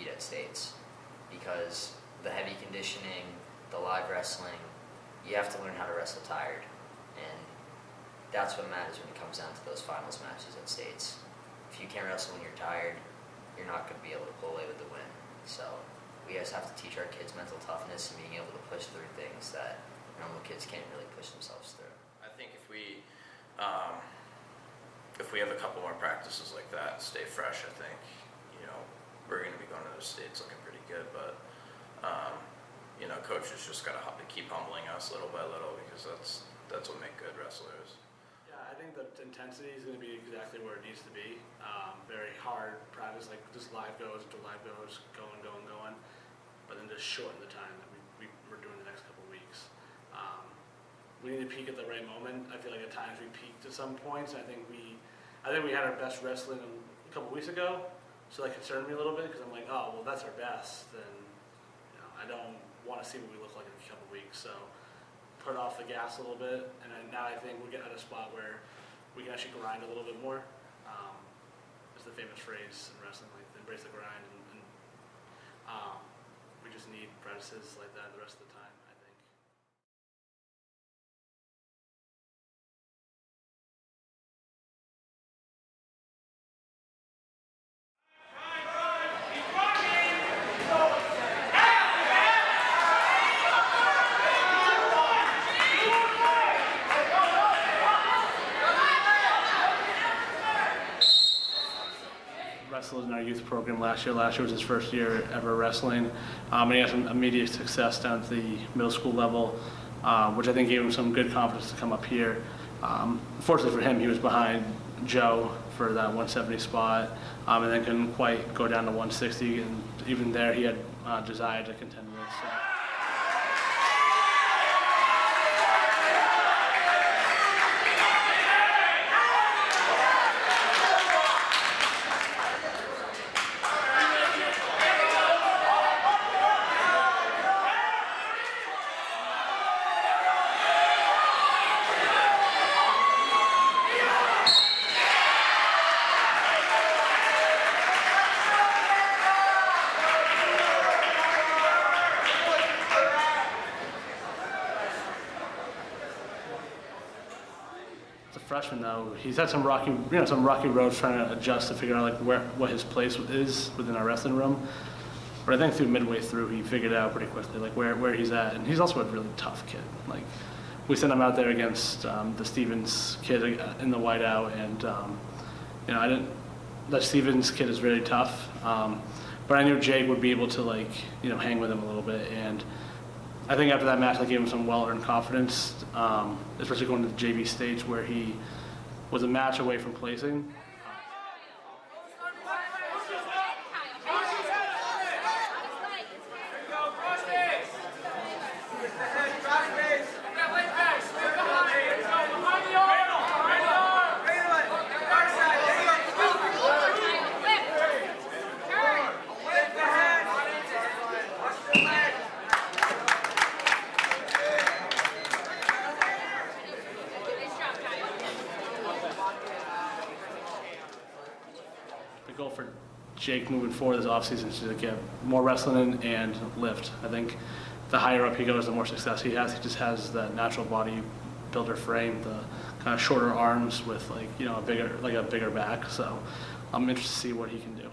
compete at states, because the heavy conditioning, the live wrestling, you have to learn how to wrestle tired, and that's what matters when it comes down to those finals matches at states. If you can't wrestle when you're tired, you're not going to be able to pull away with the win. So we just have to teach our kids mental toughness and being able to push through things that normal kids can't really push themselves through. I think if we have a couple more practices like that, stay fresh, I think, we're going to be going to those states looking pretty good. But, coaches just got to keep humbling us little by little, because that's what makes good wrestlers. Yeah, I think the intensity is going to be exactly where it needs to be. Very hard practice, like just live goes after live goes, going, but then just shorten the time that we're doing the next couple of weeks. We need to peak at the right moment. I feel like at times we peaked at some points. I think we had our best wrestling a couple of weeks ago, so that concerned me a little bit, because I'm like, oh, well, that's our best. Then I don't want to see what we look like in a couple of weeks. So put off the gas a little bit, and then now I think we're getting at a spot where we can actually grind a little bit more. It's the famous phrase in wrestling, like embrace the grind, and we just need practices like that the rest of the time, I think. Wrestled in our youth program last year. Last year was his first year ever wrestling, and he had some immediate success down at the middle school level, which I think gave him some good confidence to come up here. Fortunately for him, he was behind Joe for that 170 spot, and then couldn't quite go down to 160, and even there he had desire to contend with. So. Freshman though, he's had some rocky roads trying to adjust to figure out like what his place is within our wrestling room. But I think midway through he figured out pretty quickly like where he's at, and he's also a really tough kid. Like we sent him out there against the Stevens kid in the whiteout, and that Stevens kid is really tough. But I knew Jake would be able to hang with him a little bit, and I think after that match, I gave him some well-earned confidence, especially going to the JV stage where he was a match away from placing. The goal for Jake moving forward this offseason is to get more wrestling in and lift. I think the higher up he goes, the more success he has. He just has that natural body builder frame, the kind of shorter arms with a bigger back. So I'm interested to see what he can do.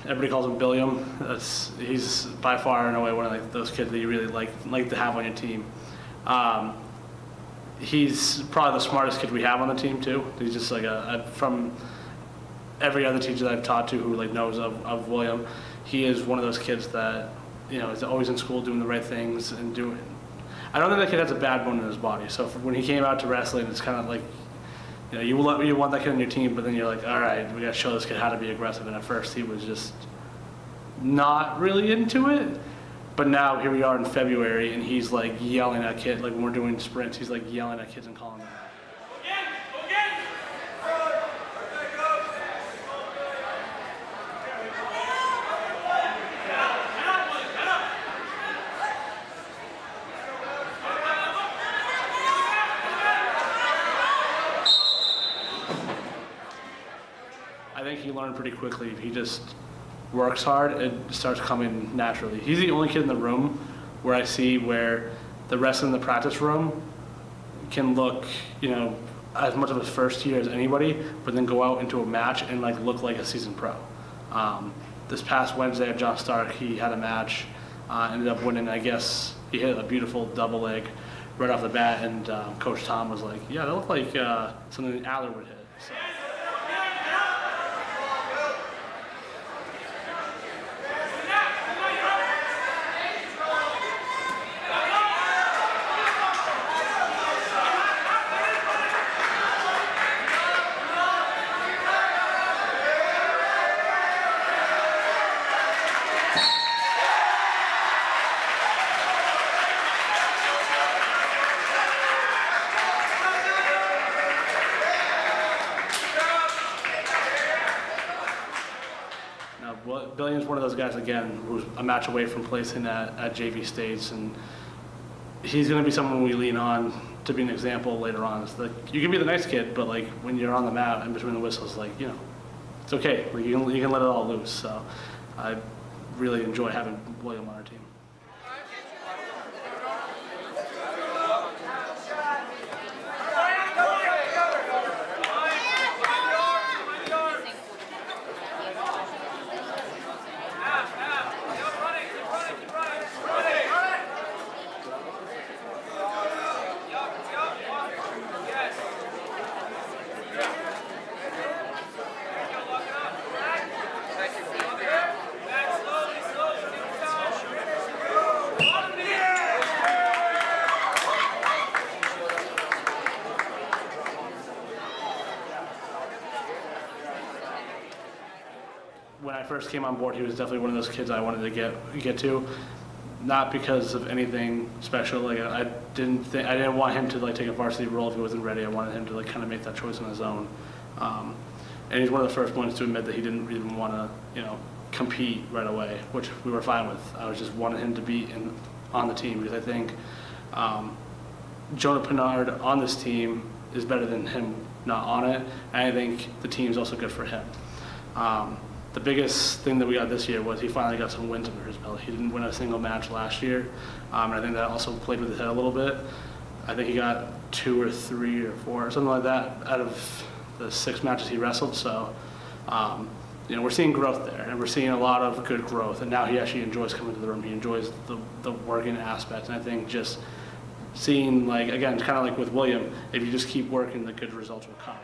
Everybody calls him Billiam. He's by far and away one of those kids that you really like to have on your team. He's probably the smartest kid we have on the team too. He's just from every other teacher that I've taught to who knows of William, he is one of those kids that is always in school doing the right things and doing. I don't think that kid has a bad bone in his body. So when he came out to wrestling, it's kind of like. You want that kid on your team, but then you're like, all right, we got to show this kid how to be aggressive. And at first, he was just not really into it. But now here we are in February, and he's yelling at kids. When we're doing sprints, he's yelling at kids and calling them out. learn pretty quickly. If he just works hard, it starts coming naturally. He's the only kid in the room where I see where the rest in the practice room can look, as much of his first year as anybody, but then go out into a match and like look like a seasoned pro. This past Wednesday at John Stark, he had a match, ended up winning. I guess he hit a beautiful double leg right off the bat, and Coach Tom was like, "Yeah, that looked like something Aller would hit." So. Billion's one of those guys, again, who's a match away from placing at JV States, and he's going to be someone we lean on to be an example later on. It's like, you can be the nice kid, but like when you're on the mat in between the whistles, like, it's okay. Like you can let it all loose. So I really enjoy having William on our team. When I first came on board, he was definitely one of those kids I wanted to get to, not because of anything special. Like I didn't want him to like take a varsity role if he wasn't ready. I wanted him to like kind of make that choice on his own. And he's one of the first ones to admit that he didn't even want to, compete right away, which we were fine with. I was just wanted him to be on the team because I think Jonah Pinard on this team is better than him not on it, and I think the team's also good for him. The biggest thing that we got this year was he finally got some wins under his belt. He didn't win a single match last year, and I think that also played with his head a little bit. I think he got 2 or 3 or 4 or something like that out of the 6 matches he wrestled. So, we're seeing growth there, and we're seeing a lot of good growth. And now he actually enjoys coming to the room. He enjoys the working aspect, and I think just seeing, like, again, kind of like with William, if you just keep working, the good results will come.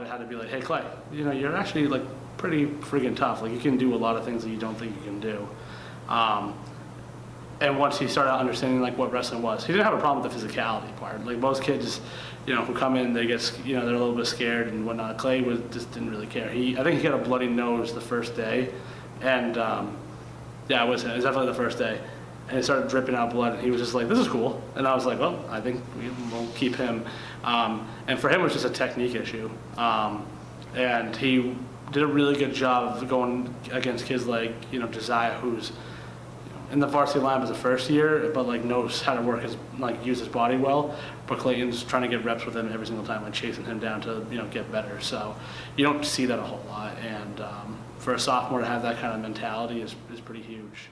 Had to be like, hey Clay, you're actually like pretty friggin' tough. Like you can do a lot of things that you don't think you can do. And once he started understanding like what wrestling was, he didn't have a problem with the physicality part. Like most kids, who come in, they get, they're a little bit scared and whatnot. Clay just didn't really care. I think he had a bloody nose the first day, and it was definitely the first day. And it started dripping out blood, and he was just like, this is cool. And I was like, well, I think we'll keep him. And for him, it was just a technique issue. And he did a really good job of going against kids like, Josiah, who's in the varsity lineup as a first year, but like knows how to use his body well. But Clayton's trying to get reps with him every single time, like chasing him down to, get better. So you don't see that a whole lot. And for a sophomore to have that kind of mentality is pretty huge.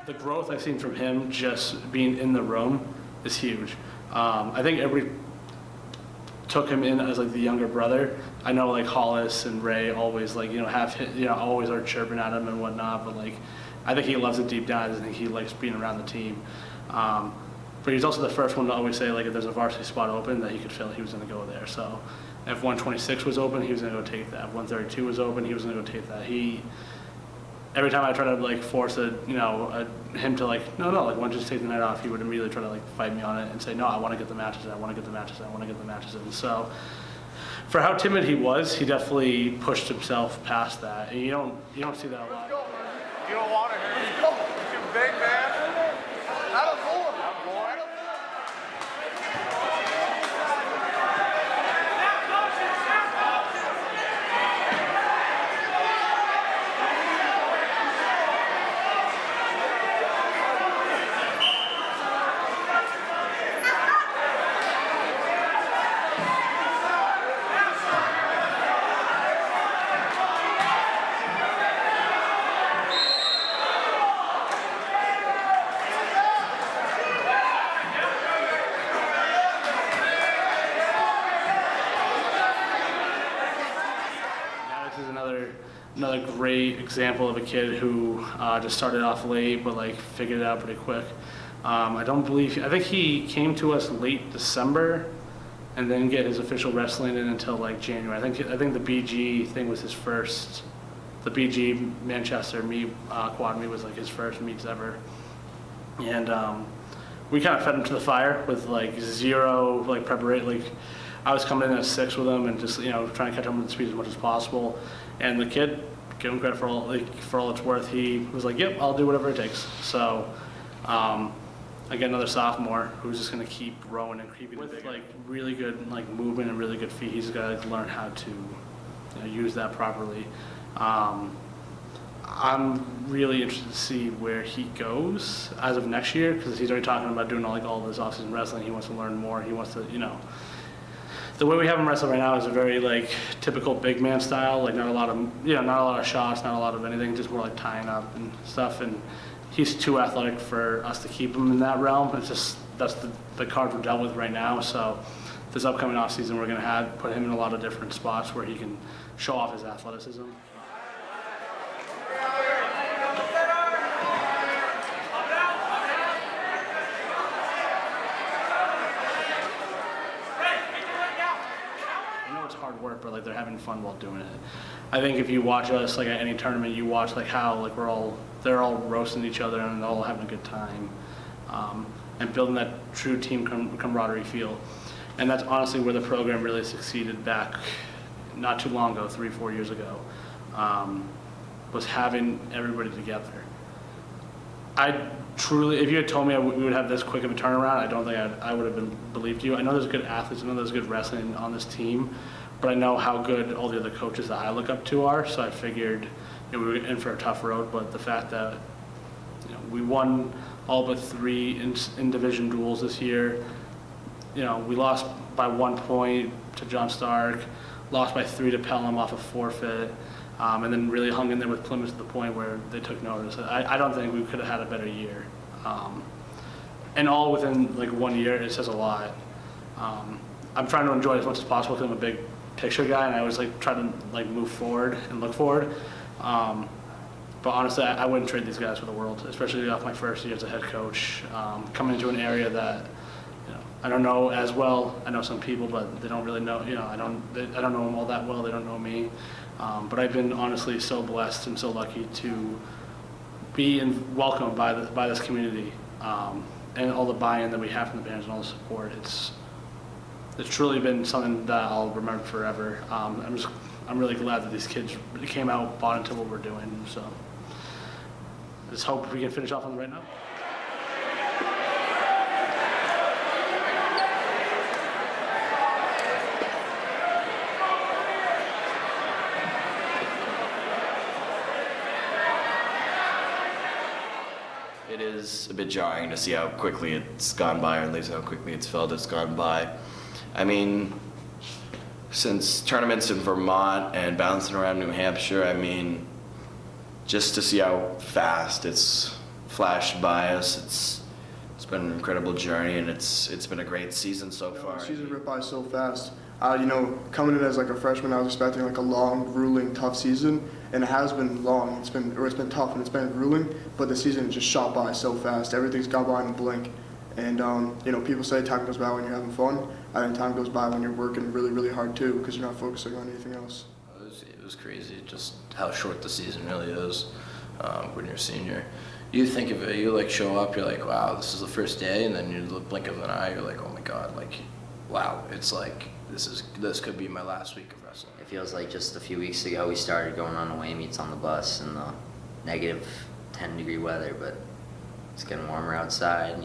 The growth I've seen from him just being in the room is huge. I think everybody took him in as like the younger brother. I know like Hollis and Ray always like, always are chirping at him and whatnot, but like, I think he loves it deep down. I think he likes being around the team. But he's also the first one to always say, like, if there's a varsity spot open that he could fill, he was going to go there. So if 126 was open, he was going to go take that. If 132 was open, he was going to go take that. Every time I try to, like, force him to, like, no, like, why don't you just take the night off, he would immediately try to, like, fight me on it and say, no, I want to get the matches in, I want to get the matches in, I want to get the matches in. So for how timid he was, he definitely pushed himself past that. And you don't see that a lot. Let's go, man. You don't want to hear it. Let's go. You big man. That'll go. Another great example of a kid who just started off late, but like figured it out pretty quick. I think he came to us late December, and then get his official wrestling in until like January. I think the BG thing was his first. The BG Manchester quad meet was like his first meets ever, and we kind of fed him to the fire with like zero like preparation. Like I was coming in at 6 with him and just trying to catch him with the speed as much as possible. And the kid, give him credit for all it's worth. He was like, "Yep, I'll do whatever it takes." So, again, another sophomore who's just going to keep growing and keeping with like really good like movement and really good feet. He's got to learn how to use that properly. I'm really interested to see where he goes as of next year, because he's already talking about doing all this off-season wrestling. He wants to learn more. He wants to the way we have him wrestle right now is a very like typical big man style, like not a lot of shots, not a lot of anything, just more like tying up and stuff. And he's too athletic for us to keep him in that realm. It's just that's the card we're dealt with right now. So this upcoming off season, we're gonna put him in a lot of different spots where he can show off his athleticism. Hard work, but like they're having fun while doing it. I think if you watch us like at any tournament, you watch like how like they're all roasting each other and they're all having a good time, and building that true team camaraderie feel. And that's honestly where the program really succeeded back not too long ago, 3-4 years ago, was having everybody together. I truly, if you had told me we would have this quick of a turnaround, I don't think I would have believed you. I know there's good athletes, I know there's good wrestling on this team, but I know how good all the other coaches that I look up to are, so I figured we were in for a tough road. But the fact that we won all but 3 in division duels this year, we lost by 1 point to John Stark, lost by 3 to Pelham off a forfeit, and then really hung in there with Plymouth to the point where they took notice. I don't think we could have had a better year. And all within like 1 year, it says a lot. I'm trying to enjoy it as much as possible because I'm a big picture guy, and I always like try to like move forward and look forward. But honestly, I wouldn't trade these guys for the world, especially off my first year as a head coach, coming into an area that I don't know as well. I know some people, but they don't really know. I don't know them all that well. They don't know me. But I've been honestly so blessed and so lucky to be welcomed by this community, and all the buy-in that we have from the parents and all the support. It's truly been something that I'll remember forever. I'm really glad that these kids came out, bought into what we're doing. So I just hope we can finish off on the right note. It is a bit jarring to see how quickly it's gone by, or at least how quickly it's felt it's gone by. I mean, since tournaments in Vermont and bouncing around New Hampshire, I mean, just to see how fast it's flashed by us, it's been an incredible journey, and it's been a great season so far. The season ripped by so fast. Coming in as like a freshman, I was expecting like a long, grueling, tough season, and it has been long. It's been tough and it's been grueling, but the season just shot by so fast. Everything's gone by in a blink, and people say time goes by when you're having fun. I think time goes by when you're working really, really hard too, because you're not focusing on anything else. It was crazy just how short the season really is when you're a senior. You think of it, you like show up, you're like, wow, this is the first day, and then you blink of an eye, you're like, oh my god, like, wow, it's like this could be my last week of wrestling. It feels like just a few weeks ago we started going on away meets on the bus in the negative 10-degree weather, but it's getting warmer outside,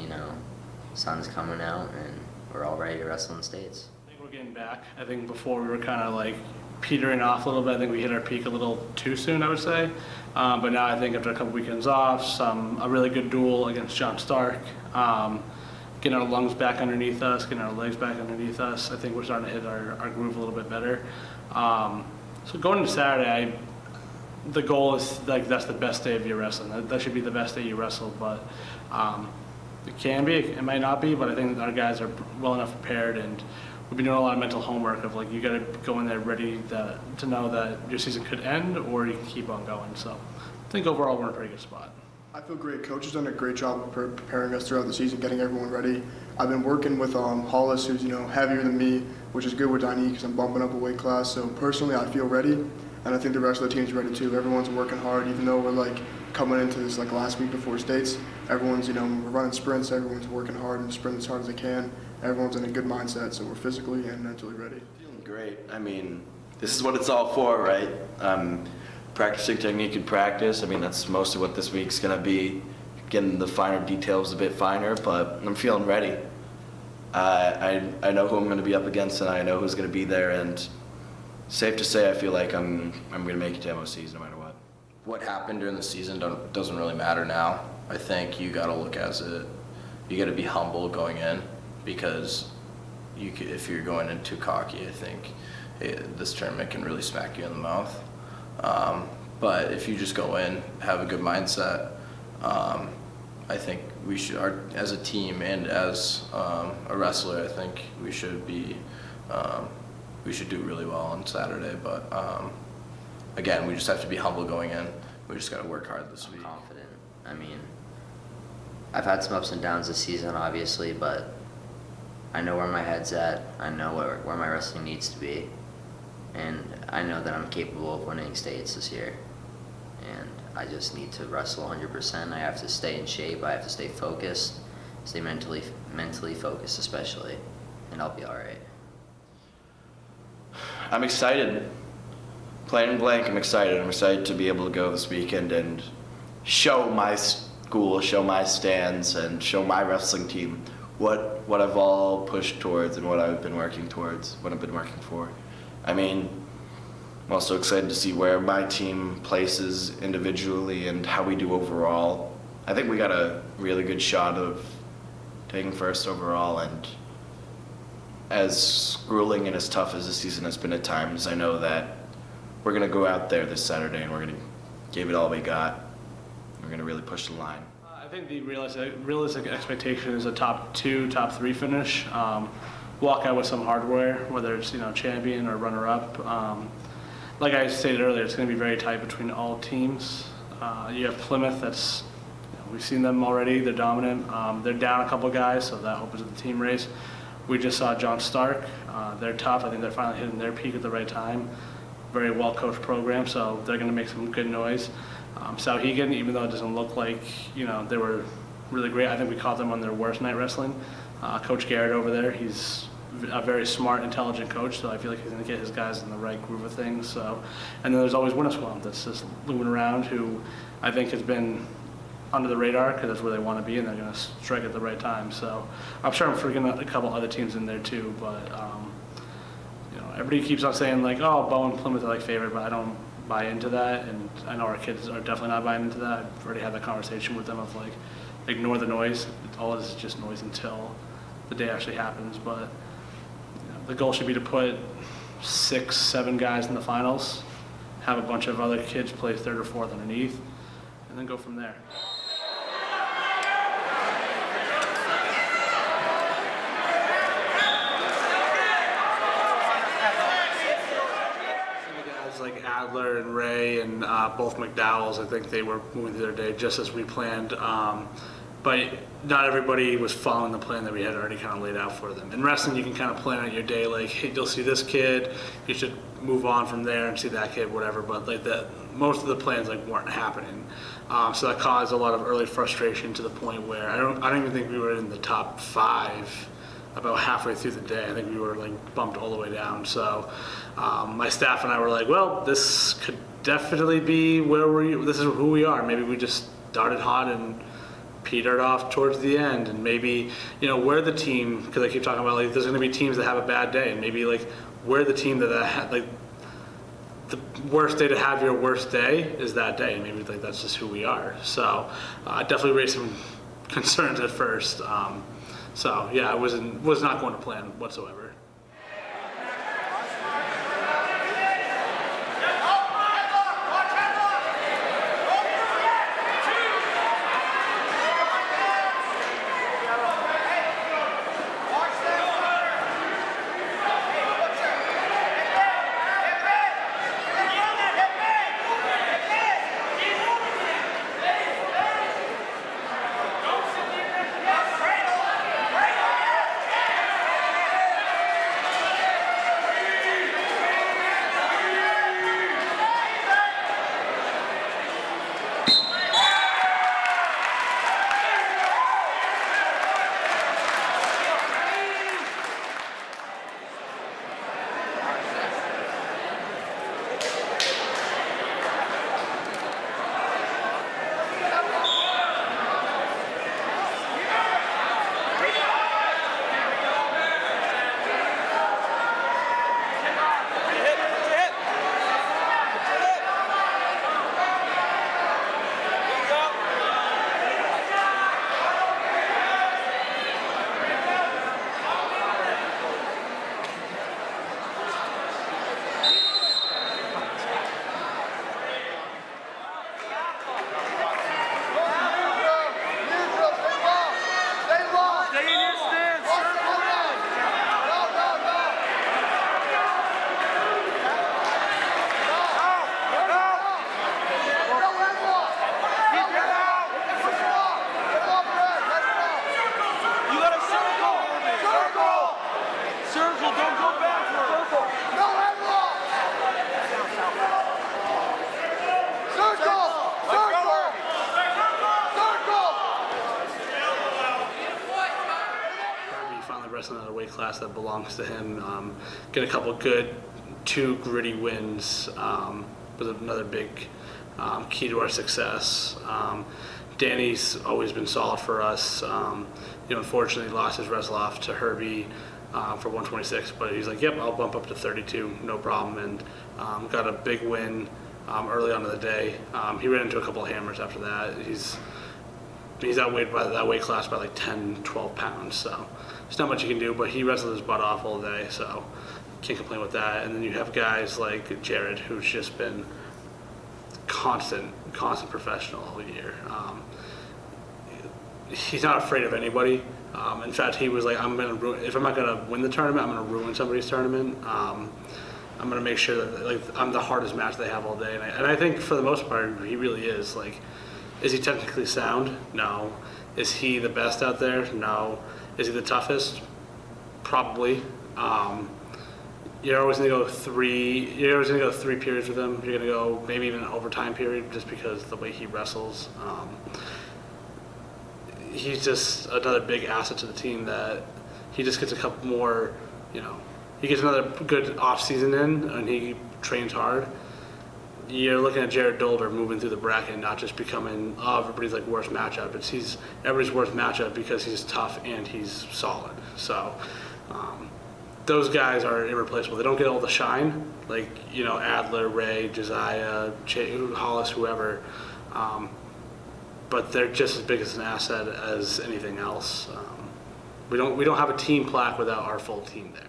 sun's coming out, and we're all ready to wrestle in the States. I think we're getting back. I think before we were kind of like petering off a little bit. I think we hit our peak a little too soon, I would say. But now I think after a couple weekends off, a really good duel against John Stark, getting our lungs back underneath us, getting our legs back underneath us, I think we're starting to hit our groove a little bit better. So going into Saturday, the goal is like that's the best day of your wrestling. That should be the best day you wrestle, but it can be, it might not be, but I think our guys are well enough prepared, and we've been doing a lot of mental homework of like you got to go in there ready to know that your season could end or you can keep on going. So I think overall we're in a pretty good spot. I feel great. Coach has done a great job of preparing us throughout the season, getting everyone ready. I've been working with Hollis, who's heavier than me, which is good with Diney because I'm bumping up a weight class. So personally, I feel ready, and I think the rest of the team's ready too. Everyone's working hard, even though we're like coming into this like last week before states. Everyone's we're running sprints. Everyone's working hard and sprinting as hard as they can. Everyone's in a good mindset, so we're physically and mentally ready. Feeling great. I mean, this is what it's all for, right? Practicing technique in practice. I mean, that's mostly what this week's gonna be. Getting the finer details a bit finer, but I'm feeling ready. I know who I'm gonna be up against, and I know who's gonna be there. And safe to say, I feel like I'm gonna make it to MOCs no matter what. What happened during the season doesn't really matter now. I think you got to look as it. You got to be humble going in, because if you're going in too cocky, I think this tournament can really smack you in the mouth. But if you just go in, have a good mindset, I think we should, as a team and as a wrestler, I think we should do really well on Saturday. But again, we just have to be humble going in. We just got to work hard this week. I'm confident. I mean, I've had some ups and downs this season, obviously, but I know where my head's at. I know where my wrestling needs to be. And I know that I'm capable of winning states this year. And I just need to wrestle 100%. I have to stay in shape. I have to stay focused, stay mentally focused especially, and I'll be all right. I'm excited. Plain blank, I'm excited. I'm excited to be able to go this weekend and show my school, show my stands, and show my wrestling team what I've all pushed towards and what I've been working towards, what I've been working for. I mean, I'm also excited to see where my team places individually and how we do overall. I think we got a really good shot of taking first overall, and as grueling and as tough as the season has been at times, I know that we're going to go out there this Saturday and we're going to give it all we got. We're going to really push the line. I think the realistic expectation is a top 2, top 3 finish. Walk out with some hardware, whether it's champion or runner-up. Like I stated earlier, it's going to be very tight between all teams. You have Plymouth, that's we've seen them already. They're dominant. They're down a couple guys, so that opens up the team race. We just saw John Stark. They're tough. I think they're finally hitting their peak at the right time. Very well-coached program, so they're going to make some good noise. Souhegan, even though it doesn't look like they were really great, I think we caught them on their worst night wrestling. Coach Garrett over there, he's a very smart, intelligent coach, so I feel like he's going to get his guys in the right groove of things. So, and then there's always Winnisquam that's just looming around, who I think has been under the radar because that's where they want to be, and they're going to strike at the right time. So I'm sure I'm forgetting a couple other teams in there too, but everybody keeps on saying like, oh, Bow and Plymouth are like favorite, but I don't buy into that, and I know our kids are definitely not buying into that. I've already had that conversation with them of like, ignore the noise. All it is just noise until the day actually happens. But the goal should be to put 6, 7 guys in the finals, have a bunch of other kids play 3rd or 4th underneath, and then go from there. like Adler and Ray and both McDowells, I think they were moving through their day just as we planned. But not everybody was following the plan that we had already kind of laid out for them. In wrestling, you can kind of plan out your day, like, hey, you'll see this kid, you should move on from there and see that kid, whatever. But like that, most of the plans like weren't happening. So that caused a lot of early frustration to the point where I don't even think we were in the top 5 about halfway through the day. I think we were like bumped all the way down. So my staff and I were like, well, this could definitely be this is who we are. Maybe we just started hot and petered off towards the end, and maybe, you know, we're the team, because I keep talking about like there's going to be teams that have a bad day, and maybe like we're the team that like the worst day to have your worst day is that day. Maybe like that's just who we are. So I definitely raised some concerns at first. So yeah, I was not going to plan whatsoever. Wrestling at a weight class that belongs to him. Get a couple good 2 gritty wins was another big key to our success. Danny's always been solid for us. Unfortunately lost his wrestle off to Herbie for 126, but he's like, yep, I'll bump up to 32, no problem, and got a big win early on in the day. He ran into a couple of hammers after that. He's outweighed by that weight class by like 10, 12 pounds, so there's not much you can do, but he wrestled his butt off all day, so can't complain with that. And then you have guys like Jared, who's just been constant professional all year. He's not afraid of anybody. In fact, he was like, if I'm not gonna win the tournament, I'm gonna ruin somebody's tournament. I'm gonna make sure that like I'm the hardest match they have all day, and I think for the most part he really is. Like, is he technically sound? No. Is he the best out there? No. Is he the toughest? Probably. You're always gonna go 3 periods with him. You're gonna go maybe even an overtime period just because of the way he wrestles. He's just another big asset to the team that he just gets a couple more, he gets another good off season in and he trains hard. You're looking at Jared Dolder moving through the bracket, not just becoming everybody's like worst matchup. He's everybody's worst matchup because he's tough and he's solid. So those guys are irreplaceable. They don't get all the shine like Adler, Ray, Josiah, Hollis, whoever, but they're just as big as an asset as anything else. We don't have a team plaque without our full team there.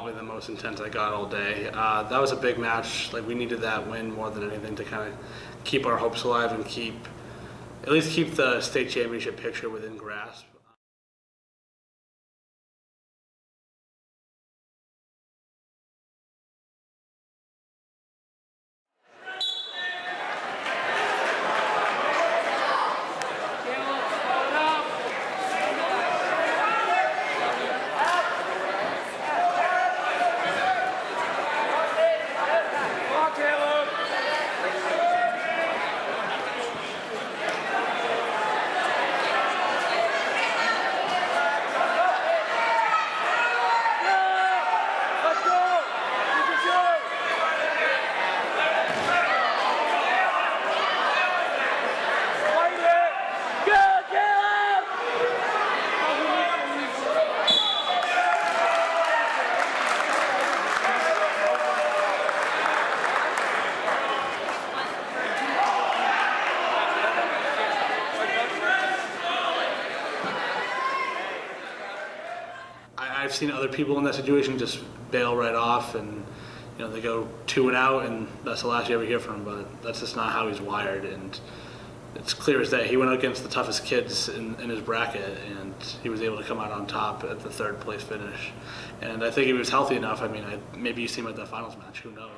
probably the most intense I got all day. That was a big match. Like, we needed that win more than anything to kind of keep our hopes alive and at least keep the state championship picture within grasp. I've seen other people in that situation just bail right off, and they go 2 and out, and that's the last you ever hear from him. But that's just not how he's wired, and it's clear as day. He went against the toughest kids in his bracket, and he was able to come out on top at the 3rd place finish. And I think he was healthy enough. I mean, maybe you see him at that finals match. Who knows?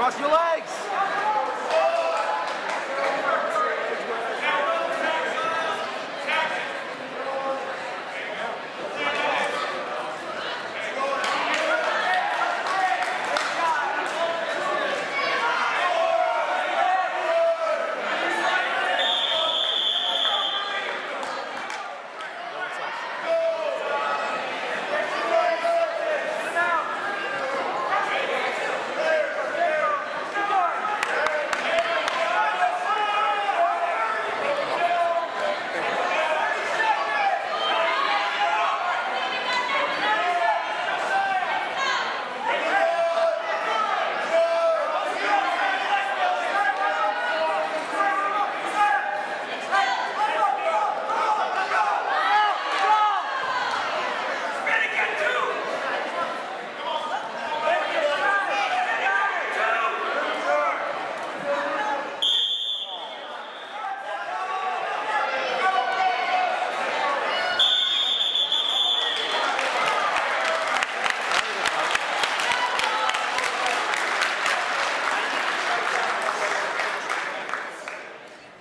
Cross your legs.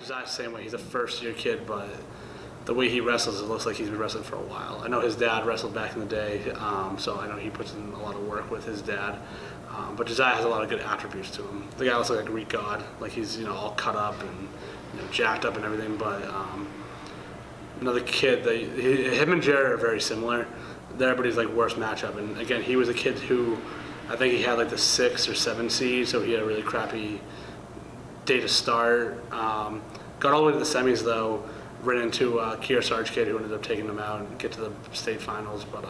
Zach's the same way. He's a first-year kid, but the way he wrestles, it looks like he's been wrestling for a while. I know his dad wrestled back in the day, so I know he puts in a lot of work with his dad. But Josiah has a lot of good attributes to him. The guy looks like a Greek god, like he's all cut up and jacked up and everything. But another kid, him and Jared are very similar. They're everybody's like worst matchup. And again, he was a kid who I think he had like the 6 or 7 seed, so he had a really crappy day to start. Got all the way to the semis though, ran into a Kearsarge kid who ended up taking him out and get to the state finals. But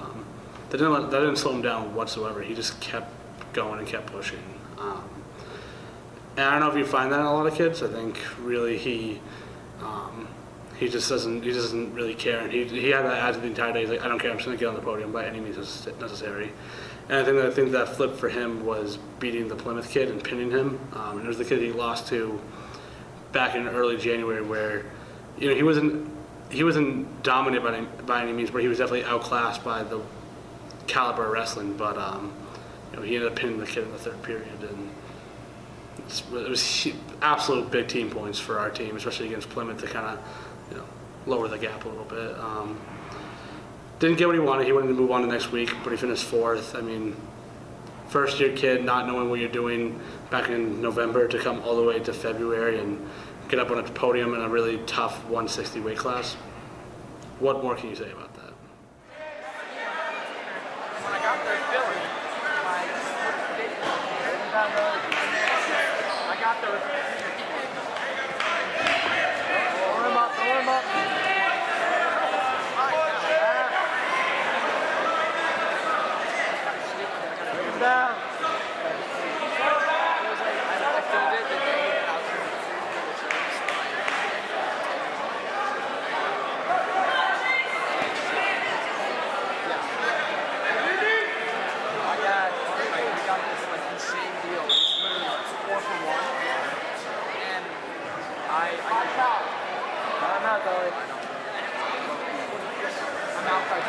that didn't slow him down whatsoever. He just kept going and kept pushing. And I don't know if you find that in a lot of kids. I think really he just doesn't really care. And he had that attitude the entire day. He's like, I don't care. I'm just gonna get on the podium by any means necessary. And I think that flip for him was beating the Plymouth kid and pinning him. And it was the kid he lost to back in early January, where he wasn't dominated by any means, but he was definitely outclassed by the caliber of wrestling. But he ended up pinning the kid in the third period, and it was absolute big team points for our team, especially against Plymouth, to kind of lower the gap a little bit. Didn't get what he wanted. He wanted to move on to next week, but he finished 4th. I mean, first-year kid, not knowing what you're doing back in November, to come all the way to February and get up on a podium in a really tough 160 weight class. What more can you say about that? When I got there filling, I got there. Throw him up. Down. I filled it the day after we got this like insane deal. It's literally 4 for 1. And I'm out though. I'm out by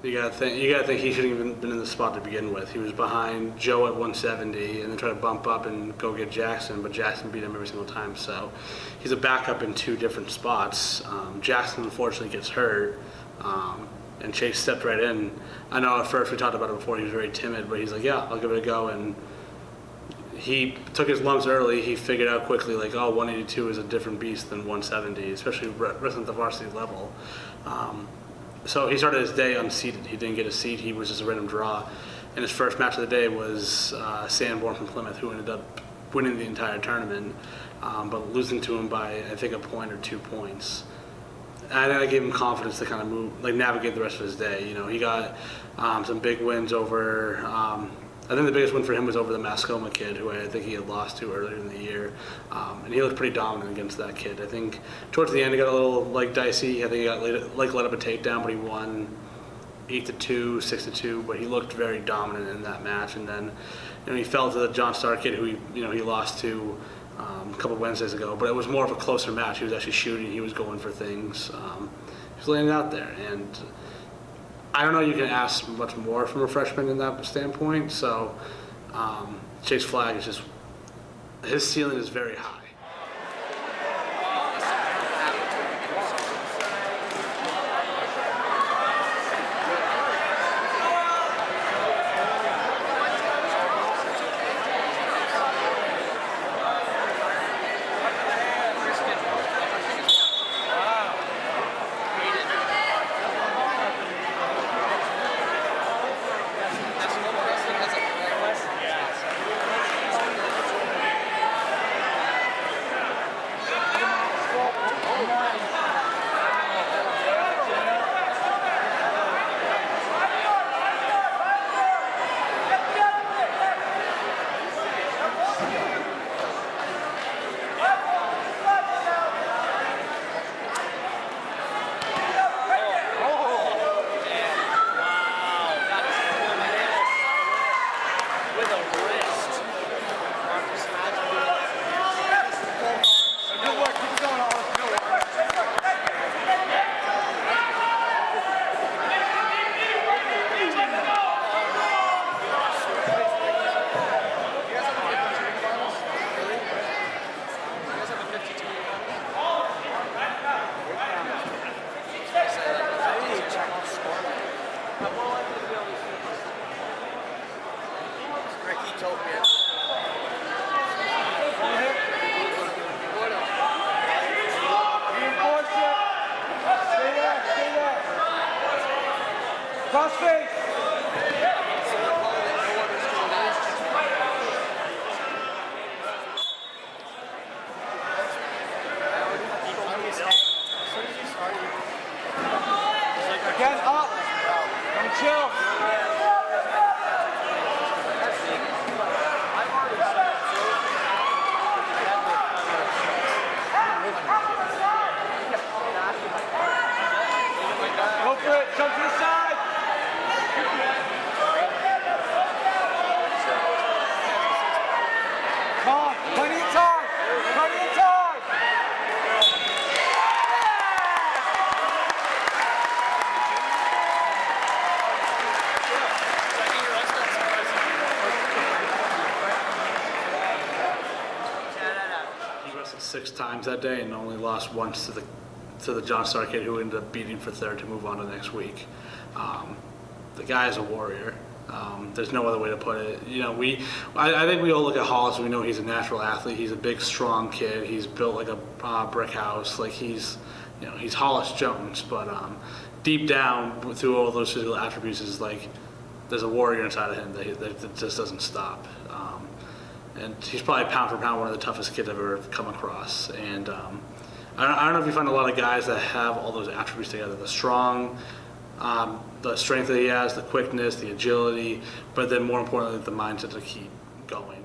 You gotta think he shouldn't even been in the spot to begin with. He was behind Joe at 170, and then try to bump up and go get Jackson, but Jackson beat him every single time. So he's a backup in 2 different spots. Jackson unfortunately gets hurt, and Chase stepped right in. I know at first we talked about it before. He was very timid, but he's like, "Yeah, I'll give it a go." And he took his lumps early. He figured out quickly, like, oh, 182 is a different beast than 170, especially wrestling at the varsity level. So he started his day unseated. He didn't get a seat. He was just a random draw. And his first match of the day was Sanborn from Plymouth, who ended up winning the entire tournament, but losing to him by, I think, a point or 2 points. And then I gave him confidence to kind of move, like navigate the rest of his day. You know, he got some big wins over. I think the biggest win for him was over the Mascoma kid, who I think he had lost to earlier in the year, and he looked pretty dominant against that kid. I think towards the end it got a little like dicey. I think he got let up a takedown, but he won 8-2, 6-2. But he looked very dominant in that match. And then, you know, he fell to the John Starr kid, who he lost to a couple of Wednesdays ago. But it was more of a closer match. He was actually shooting. He was going for things. He was laying it out there, and I don't know you can ask much more from a freshman in that standpoint. So Chase Flagg is just, his ceiling is very high. Get up. Don't chill. Go for it. Jump to the side. Come on. Plenty of time. Plenty of time. He wrestled 6 times that day and only lost once to the John Starr kid, who ended up beating for third to move on to next week. The guy is a warrior. There's no other way to put it. You know, I think we all look at Hollis and we know he's a natural athlete. He's a big, strong kid. He's built like a brick house. Like he's Hollis Jones. But deep down, through all those physical attributes, is like there's a warrior inside of him that just doesn't stop. And he's probably pound for pound one of the toughest kids I've ever come across. And I don't know if you find a lot of guys that have all those attributes together: the strong, the strength that he has, the quickness, the agility, but then more importantly, the mindset to keep going.